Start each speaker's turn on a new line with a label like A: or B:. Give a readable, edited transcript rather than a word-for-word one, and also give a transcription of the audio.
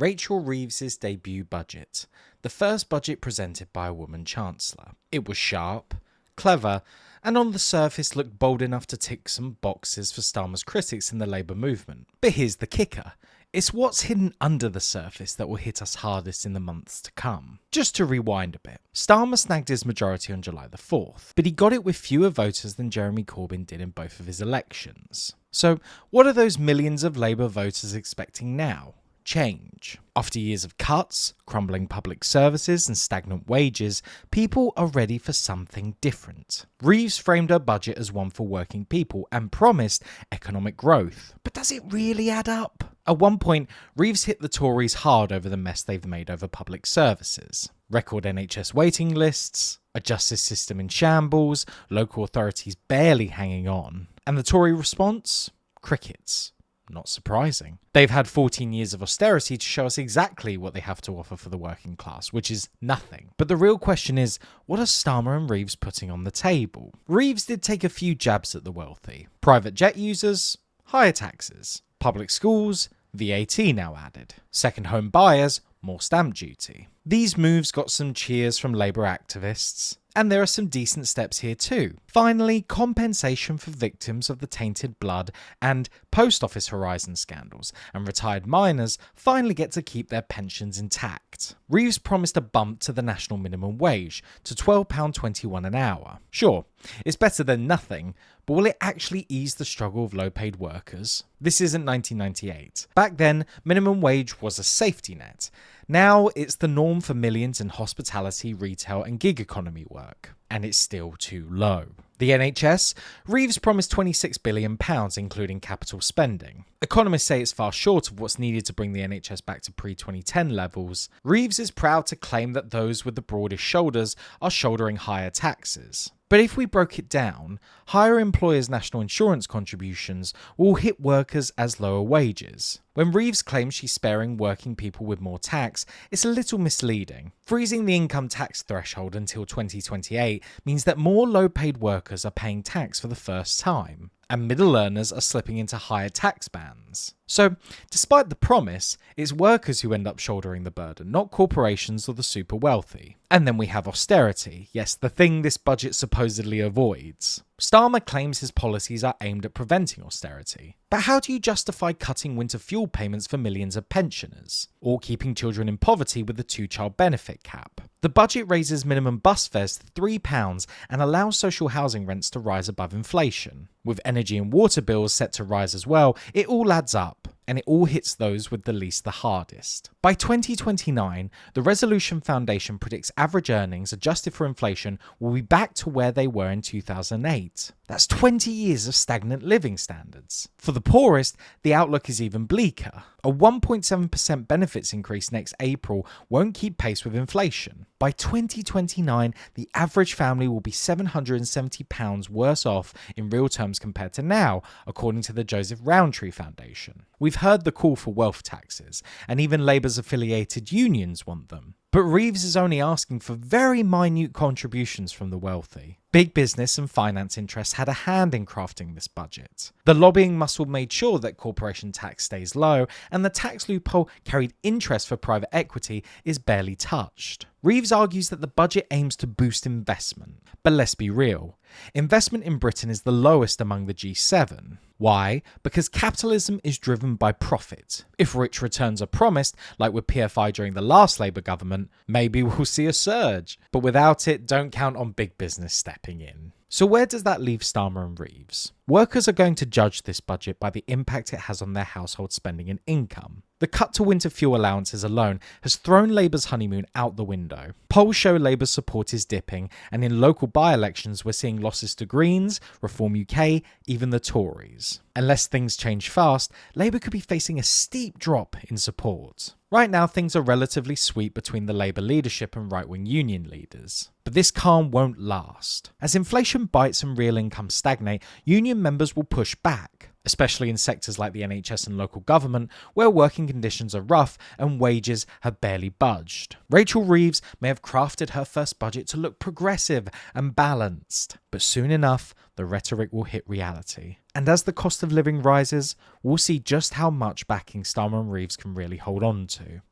A: Rachel Reeves's debut budget, the first budget presented by a woman chancellor. It was sharp, clever, and on the surface looked bold enough to tick some boxes for Starmer's critics in the Labour movement. But here's the kicker. It's what's hidden under the surface that will hit us hardest in the months to come. Just to rewind a bit, Starmer snagged his majority on July the 4th, but he got it with fewer voters than Jeremy Corbyn did in both of his elections. So what are those millions of Labour voters expecting now? Change. After years of cuts, crumbling public services and stagnant wages, people are ready for something different. Reeves framed her budget as one for working people and promised economic growth. But does it really add up? At one point, Reeves hit the Tories hard over the mess they've made over public services. Record NHS waiting lists, a justice system in shambles, local authorities barely hanging on. And the Tory response? Crickets. Not surprising. They've had 14 years of austerity to show us exactly what they have to offer for the working class, which is nothing. But the real question is, what are Starmer and Reeves putting on the table? Reeves did take a few jabs at the wealthy. Private jet users, higher taxes. Public schools, VAT now added. Second home buyers, more stamp duty. These moves got some cheers from Labour activists. And there are some decent steps here too. Finally, compensation for victims of the tainted blood and post office Horizon scandals, and retired miners finally get to keep their pensions intact. Reeves promised a bump to the national minimum wage to £12.21 an hour. Sure, it's better than nothing, but will it actually ease the struggle of low-paid workers? This isn't 1998. Back then, minimum wage was a safety net. Now it's the norm for millions in hospitality, retail and gig economy work. And it's still too low. The NHS? Reeves promised £26 billion, including capital spending. Economists say it's far short of what's needed to bring the NHS back to pre-2010 levels. Reeves is proud to claim that those with the broadest shoulders are shouldering higher taxes. But if we broke it down, higher employers' national insurance contributions will hit workers as lower wages. When Reeves claims she's sparing working people with more tax, it's a little misleading. Freezing the income tax threshold until 2028 means that more low-paid workers are paying tax for the first time, and middle earners are slipping into higher tax bands. So, despite the promise, it's workers who end up shouldering the burden, not corporations or the super wealthy. And then we have austerity, yes, the thing this budget supposedly avoids. Starmer claims his policies are aimed at preventing austerity. But how do you justify cutting winter fuel payments for millions of pensioners? Or keeping children in poverty with the two-child benefit cap? The budget raises minimum bus fares to £3 and allows social housing rents to rise above inflation. With energy and water bills set to rise as well, it all adds up. And it all hits those with the least the hardest. By 2029, the Resolution Foundation predicts average earnings adjusted for inflation will be back to where they were in 2008. That's 20 years of stagnant living standards. For the poorest, the outlook is even bleaker. A 1.7% benefits increase next April won't keep pace with inflation. By 2029, the average family will be £770 worse off in real terms compared to now, according to the Joseph Rowntree Foundation. We've heard the call for wealth taxes, and even Labour's affiliated unions want them. But Reeves is only asking for very minute contributions from the wealthy. Big business and finance interests had a hand in crafting this budget. The lobbying muscle made sure that corporation tax stays low, and the tax loophole carried interest for private equity is barely touched. Reeves argues that the budget aims to boost investment. But let's be real. Investment in Britain is the lowest among the G7. Why? Because capitalism is driven by profit. If rich returns are promised, like with PFI during the last Labour government, maybe we'll see a surge. But without it, don't count on big business stepping in. So where does that leave Starmer and Reeves? Workers are going to judge this budget by the impact it has on their household spending and income. The cut to winter fuel allowances alone has thrown Labour's honeymoon out the window. Polls show Labour's support is dipping, and in local by-elections we're seeing losses to Greens, Reform UK, even the Tories. Unless things change fast, Labour could be facing a steep drop in support. Right now things are relatively sweet between the Labour leadership and right-wing union leaders. But this calm won't last. As inflation bites and real income stagnate, union members will push back, especially in sectors like the NHS and local government, where working conditions are rough and wages have barely budged. Rachel Reeves may have crafted her first budget to look progressive and balanced, but soon enough, the rhetoric will hit reality. And as the cost of living rises, we'll see just how much backing Starmer and Reeves can really hold on to.